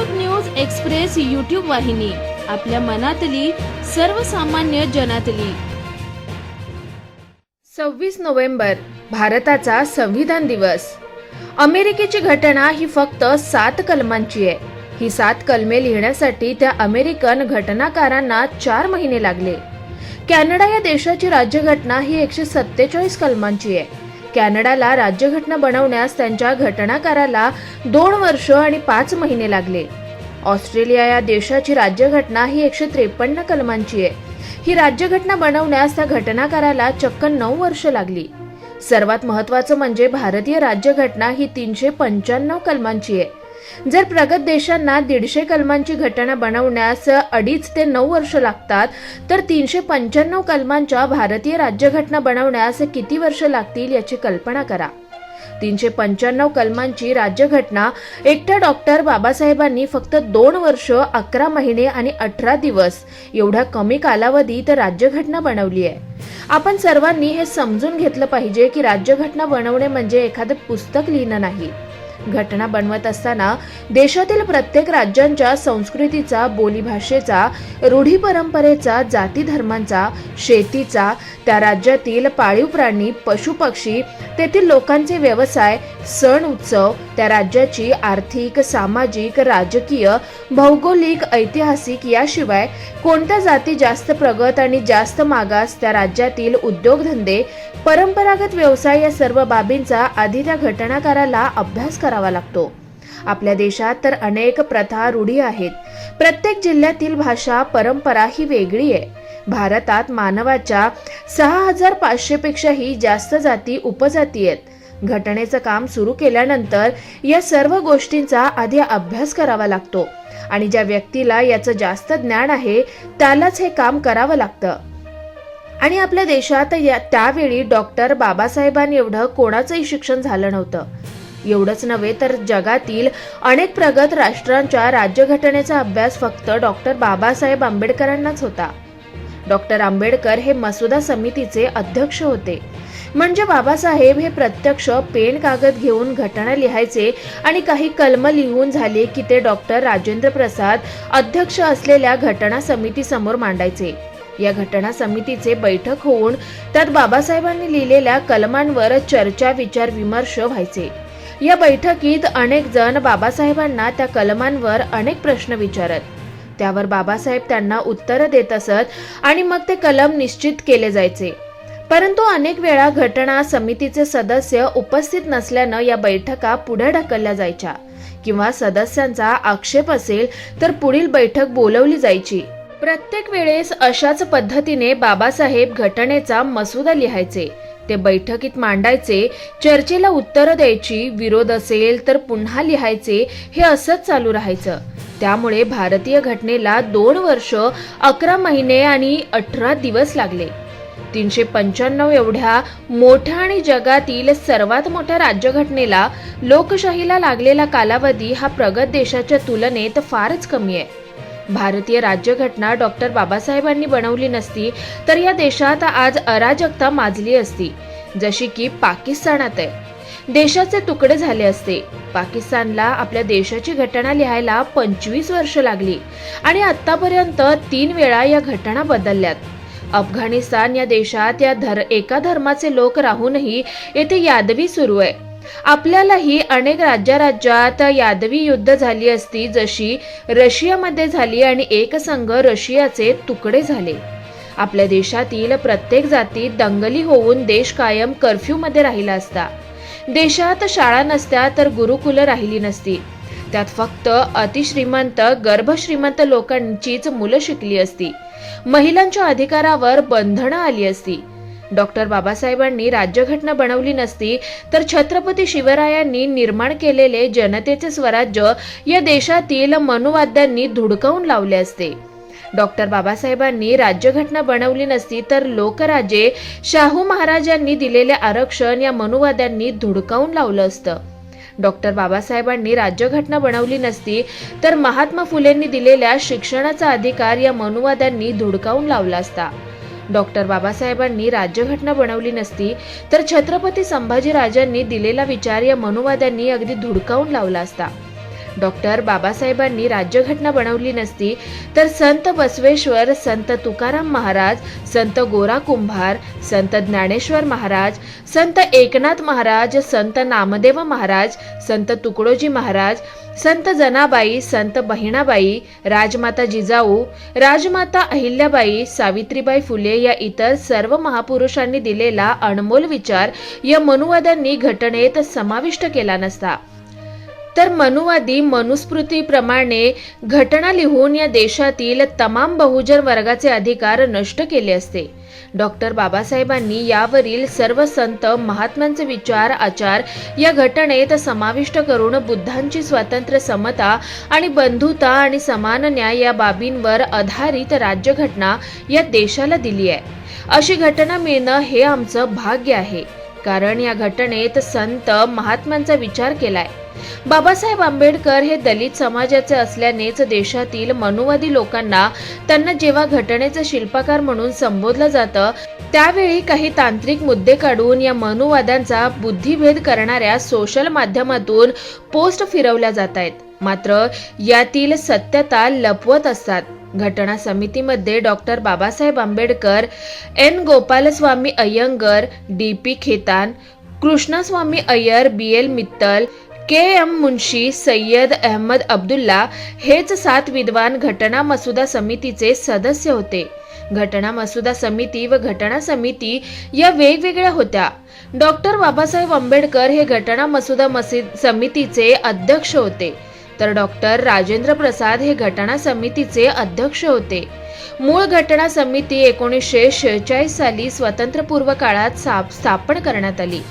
लोक news express YouTube वाहिनी, आपल्या मनातली सर्वसामान्य जनातली। 26 नोव्हेंबर भारताचा संविधान दिवस। अमेरिकेची घटना ही फक्त 7 कलमांची आहे। ही 7 कलमे लिहिण्यासाठी त्या अमेरिकन घटनाकारांना 4 महिने लागले। कॅनडा या देशाची राज्यघटना ही 147 कलमांची आहे। कॅनडाला राज्यघटना बनवण्यास त्यांच्या घटनाकाराला 2 वर्ष आणि 5 महिने लागले। ऑस्ट्रेलिया या देशाची राज्यघटना ही 153 कलमांची आहे। ही राज्यघटना बनवण्यास त्या घटनाकाराला चक्क 9 वर्ष लागली। सर्वात महत्त्वाचं म्हणजे भारतीय राज्यघटना ही 395 कलमांची आहे। जर प्रगत देशांना 150 कलमांची घटना बनवण्यास 2.5 ते 9 वर्ष लागतात, तर 395 कलमांच्या भारतीय राज्यघटना बनवण्यास किती वर्ष लागतील याची कल्पना करा। 395 कलमांची राज्यघटना एकट्या डॉक्टर बाबासाहेबांनी फक्त 2 वर्ष 11 महिने आणि 18 दिवस एवढ्या कमी कालावधीत राज्यघटना बनवली आहे। आपण सर्वांनी हे समजून घेतलं पाहिजे की राज्यघटना बनवणे म्हणजे एखादं पुस्तक लिहिणं नाही। घटना बनवत असताना देशातील प्रत्येक राज्यांच्या संस्कृतीचा, बोलीभाषेचा, रूढी परंपरेचा, जाती धर्मांचा, शेतीचा, त्या राज्यातील पाळीव प्राणी, पशुपक्षी, तेथील लोकांचे व्यवसाय, सण उत्सव, त्या राज्याची आर्थिक, सामाजिक, राजकीय, भौगोलिक, ऐतिहासिक, याशिवाय कोणत्या जाती जास्त प्रगत आणि जास्त मागास, त्या राज्यातील उद्योगधंदे, परंपरागत व्यवसाय, या सर्व बाबींचा आधी त्या घटनाकाराला अभ्यास करावा लागतो। आपल्या देशात तर अनेक प्रथा, रूढी आहेत। प्रत्येक जिल्ह्यातील भाषा, परंपरा ही वेगळी आहे। भारतात मानवाच्या 6500 पेक्षाही जास्त जाती, उपजाती आहेत। घटनेचं काम सुरू केल्यानंतर या सर्व गोष्टींचा आधी अभ्यास करावा लागतो आणि ज्या व्यक्तीला याचं जास्त ज्ञान आहे त्यालाच हे काम करावं लागतं। आणि आपल्या देशात त्यावेळी डॉक्टर बाबासाहेबांनी एवढं कोणाचंही शिक्षण झालं नव्हतं। एवढंच नव्हे तर जगातील अनेक प्रगत राष्ट्रांच्या राज्यघटनेचा अभ्यास फक्त डॉक्टर बाबासाहेब आंबेडकरांनाच होता। डॉक्टर आंबेडकर हे मसुदा समितीचे अध्यक्ष होते। म्हणजे बाबासाहेब हे प्रत्यक्ष पेन कागद घेऊन घटना लिहायचे आणि काही कलम लिहून झाले की ते डॉक्टर राजेंद्र प्रसाद अध्यक्ष असलेल्या घटना समिती समोर मांडायचे। या घटना समितीचे बैठक होऊन त्यात बाबासाहेबांनी लिहिलेल्या कलमांवर चर्चा, विचार, विमर्श व्हायचे। या बैठकीत अनेक जण बाबासाहेबांना त्या कलमांवर अनेक प्रश्न विचारत, त्यावर बाबासाहेब त्यांना उत्तर देत असत आणि मग ते कलम निश्चित केले जायचे। परंतु अनेक वेळा घटना समितीचे सदस्य उपस्थित नसल्यानं या बैठका पुढे ढकलल्या जायच्या किंवा सदस्यांचा आक्षेप असेल तर पुढील बैठक बोलवली जायची। प्रत्येक वेळेस अशाच पद्धतीने बाबासाहेब घटनेचा मसुदा लिहायचे, ते बैठकीत मांडायचे, चर्चेला उत्तर द्यायची, विरोध असेल तर पुन्हा लिहायचे। हे असंच चालू राहायचं। त्यामुळे भारतीय घटनेला 2 वर्ष 11 महिने आणि 18 दिवस लागले। 395 एवढ्या मोठ्या आणि जगातील सर्वात मोठ्या राज्यघटनेला, लोकशाहीला लागलेला कालावधी हा प्रगत देशाच्या तुलनेत फारच कमी आहे। भारतीय राज्यघटना डॉक्टर बाबासाहेबांनी बनवली नसती तर या देशात आज अराजकता माजली असती, जशी की पाकिस्तानात आहे। देशाचे तुकडे झाले असते। पाकिस्तानला आपल्या देशाची घटना लिहायला 25 वर्ष लागली आणि आतापर्यंत 3 वेळा या घटना बदलल्यात। अफगाणिस्तान या देशात एका धर्माचे लोक राहूनही येथे यादवी सुरू आहे। आपल्यालाही अनेक राज्यात यादवी युद्ध झाली असती, जशी रशियामध्ये झाली आणि एकसंघ रशियाचे तुकडे झाले। आपल्या देशातील प्रत्येक जातीत दंगली होऊन देश कायम कर्फ्यू मध्ये राहिला असता। देशात शाळा नसत्या तर गुरुकुलं राहिली नसती। त्यात फक्त अतिश्रीमंत, गर्भश्रीमंत लोकांचीच मुलं शिकली असती। महिलांच्या अधिकारावर बंधनं आली असती। डॉक्टर बाबासाहेबांनी राज्यघटना बनवली नसती तर छत्रपती शिवरायांनी निर्माण केलेले जनतेचे स्वराज्य या देशातील मनुवाद्यांनी धुडकावून लावले असते। डॉक्टर बाबासाहेबांनी राज्यघटना बनवली नसती तर लोकराजे, शाहू महाराजांनी दिलेले आरक्षण या मनुवाद्यांनी धुडकावून लावलं असतं। डॉक्टर बाबासाहेबांनी राज्यघटना बनवली नसती तर महात्मा फुलेंनी दिलेल्या शिक्षणाचा अधिकार या मनुवाद्यांनी धुडकावून लावला असता। डॉक्टर बाबासाहेबांनी राज्यघटना बनवली नसती तर छत्रपती संभाजीराजांनी दिलेला विचार या मनुवाद्यांनी अगदी धुडकावून लावला असता। डॉक्टर बाबासाहेबांनी राज्यघटना बनवली नसती तर संत बसवेश्वर, संत तुकाराम महाराज, संत गोरा कुंभार, संत ज्ञानेश्वर महाराज, संत एकनाथ महाराज, संत नामदेव महाराज, संत तुकडोजी महाराज, संत जनाबाई, संत बहिणाबाई, राजमाता जिजाऊ, राजमाता अहिल्याबाई, सावित्रीबाई फुले या इतर सर्व महापुरुषांनी दिलेला अनमोल विचार या मनुवाद्यांनी घटनेत समाविष्ट केला नसता तर मनुवादी मनुस्मृतीप्रमाणे घटना लिहून या देशातील तमाम बहुजन वर्गाचे अधिकार नष्ट केले असते. डॉक्टर बाबासाहेबांनी यावरील सर्व संत महात्म्यांचे विचार आचार या घटनेत समाविष्ट करून बुद्धांची स्वातंत्र्य, समता आणि बंधुता आणि समान न्याय या बाबींवर आधारित राज्यघटना या देशाला दिली आहे. अशी घटना मिळणं हे आमचं भाग्य आहे, कारण या घटनेत संत महात्म्यांचा विचार केलाय. बाबासाहेब आंबेडकर हे दलित समाजाचे असल्यानेच देशातील मनुवादी लोकांना त्यांना जेव्हा घटनेचे शिल्पकार म्हणून संबोधलं जातं त्यावेळी काही तांत्रिक मुद्दे काढून या मनुवाद्यांचा बुद्धिभेद करणाऱ्या सोशल माध्यमातून पोस्ट फिरवल्या जात आहेत. मात्र यातील सत्यता लपवत असतात. घटना समितीमध्ये doctor Babasaheb Ambedkar, N Gopalaswami Ayyangar, DP. Khaitan, Krishnaswami Ayyar, BL. Mittal, KM. Munshi, Syed Ahmad Abdullah हेच 7 विद्वान घटना मसुदा समितीचे सदस्य होते. घटना मसुदा समिती व घटना समिती या वेगवेगळ्या होत्या. डॉक्टर बाबासाहेब आंबेडकर हे घटना मसुदा समितीचे अध्यक्ष होते, तर डॉक्टर राजेंद्र प्रसाद हे घटना समितीचे अध्यक्ष होते. मूळ घटना समिती 1946 साली स्वातंत्र्यपूर्व काळात स्थापन करण्यात आली.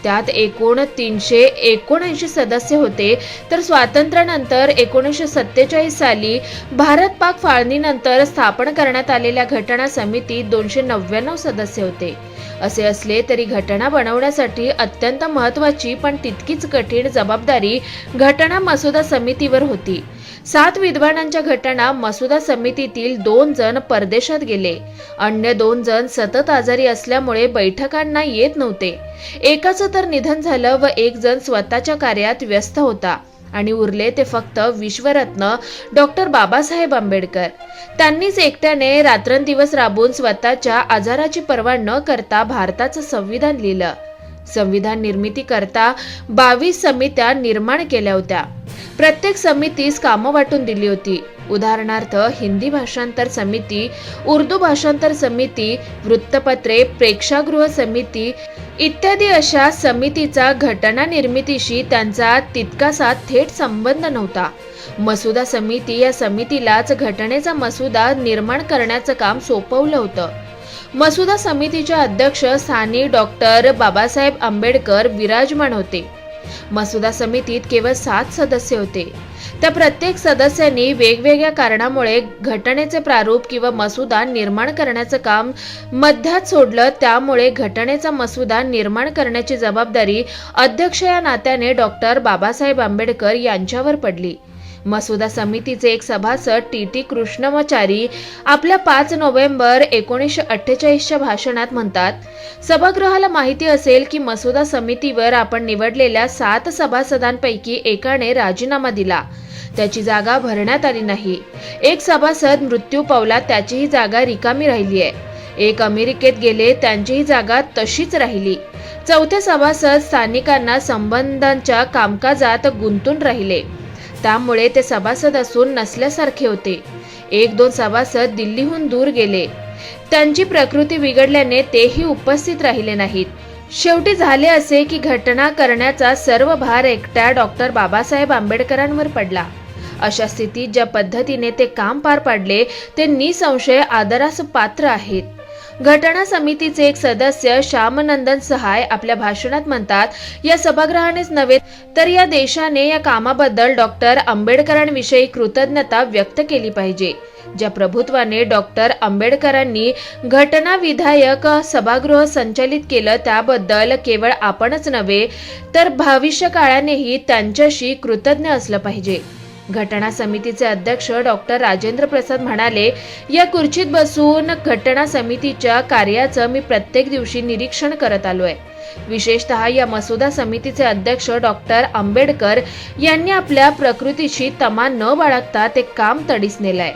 त्यात एकूण 379 सदस्य होते, तर स्वातंत्र्यानंतर 1947 साली भारत पाक फाळणीनंतर स्थापन करण्यात आलेल्या घटना समितीत 299 सदस्य होते. असे असले तरी घटना बनवण्यासाठी अत्यंत महत्त्वाची पण तितकीच कठीण जबाबदारी घटना मसुदा समितीवर होती. 7 विद्वानांच्या घटना मसुदा समितीतील 2 जण परदेशात गेले. अन्य 2 जण सतत आजारी असल्यामुळे बैठकांना येत नव्हते. एकाचं तर निधन झालं व 1 जण स्वतःच्या कार्यात व्यस्त होता आणि उरले ते फक्त विश्वरत्न डॉक्टर बाबासाहेब आंबेडकर. त्यांनीच एकट्याने रात्रंदिवस राबून स्वतःच्या आजाराची पर्वा न करता भारताचं संविधान लिहिलं. संविधान निर्मिती करता 22 समित्या निर्माण केल्या होत्या. प्रत्येक समितीस कामं वाटून दिली होती. उदाहरणार्थ हिंदी भाषांतर समिती, उर्दू भाषांतर समिती, वृत्तपत्रे, प्रेक्षागृह समिती इत्यादी. अशा समितीचा घटना निर्मितीशी त्यांचा तितकासा थेट संबंध नव्हता. मसुदा समिती या समितीलाच घटनेचा मसुदा निर्माण करण्याचं काम सोपवलं होतं. मसुदा समितीचे अध्यक्ष स्थानी डॉक्टर बाबासाहेब आंबेडकर विराजमान होते. मसुदा समितीत केवळ 7 सदस्य होते. त्या प्रत्येक सदस्यांनी वेगवेगळ्या कारणामुळे घटनेचे प्रारूप किंवा मसुदा निर्माण करण्याचं काम मध्यात सोडलं. त्यामुळे घटनेचा मसुदा निर्माण करण्याची जबाबदारी अध्यक्ष या नात्याने डॉक्टर बाबासाहेब आंबेडकर यांच्यावर पडली. मसुदा समितीचे एक सभासद टी.टी. कृष्णमाचारी आपल्या 5 नोव्हेंबर 1948च्या भाषणात म्हणतात, सभागृहाला माहिती असेल की मसुदा समितीवर आपण निवडलेल्या 7 सभासदांपैकी एकाने राजीनामा दिला. त्याची जागा भरण्यात आली नाही. एक सभासद मृत्यू पावला, त्याचीही जागा रिकामी राहिली आहे. एक अमेरिकेत गेले, त्यांचीही जागा तशीच राहिली. 4थे सभासद स्थानिकांना संबंधांच्या कामकाजात गुंतून राहिले, त्यामुळे ते सभासद असून नसल्यासारखे होते. 1-2 सभासद दिल्लीहून दूर गेले, त्यांची प्रकृती बिघडल्याने तेही उपस्थित राहिले नाहीत. शेवटी झाले असे की घटना करण्याचा सर्व भार एकट्या डॉक्टर बाबासाहेब आंबेडकरांवर पडला. अशा स्थितीत ज्या पद्धतीने ते काम पार पाडले ते निसंशय आदरास पात्र आहेत. घटना समितीचे एक सदस्य श्यामनंदन सहाय आपल्या भाषणात म्हणतात, या सभागृहानेच नव्हे तर या देशाने या कामाबद्दल डॉक्टर आंबेडकरांविषयी कृतज्ञता व्यक्त केली पाहिजे. ज्या प्रभुत्वाने डॉक्टर आंबेडकरांनी घटना विधायक सभागृह संचालित केलं त्याबद्दल केवळ आपणच नव्हे तर भविष्य काळानेही त्यांच्याशी कृतज्ञ असलं पाहिजे. घटना समितीचे अध्यक्ष डॉक्टर राजेंद्र प्रसाद म्हणाले, या खुर्चीत बसून घटना समितीच्या कार्याचं मी प्रत्येक दिवशी निरीक्षण करत आलोय. विशेषतः या मसुदा समितीचे अध्यक्ष डॉक्टर आंबेडकर यांनी आपल्या प्रकृतीची तमा न बाळगता ते काम तडीस नेलंय.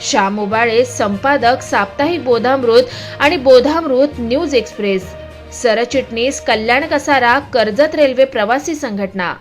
श्याम उबाळे, संपादक, साप्ताहिक बोधामृत आणि बोधामृत न्यूज एक्सप्रेस. सरचिटणीस कल्याण कसारा, कर्जत रेल्वे प्रवासी संघटना.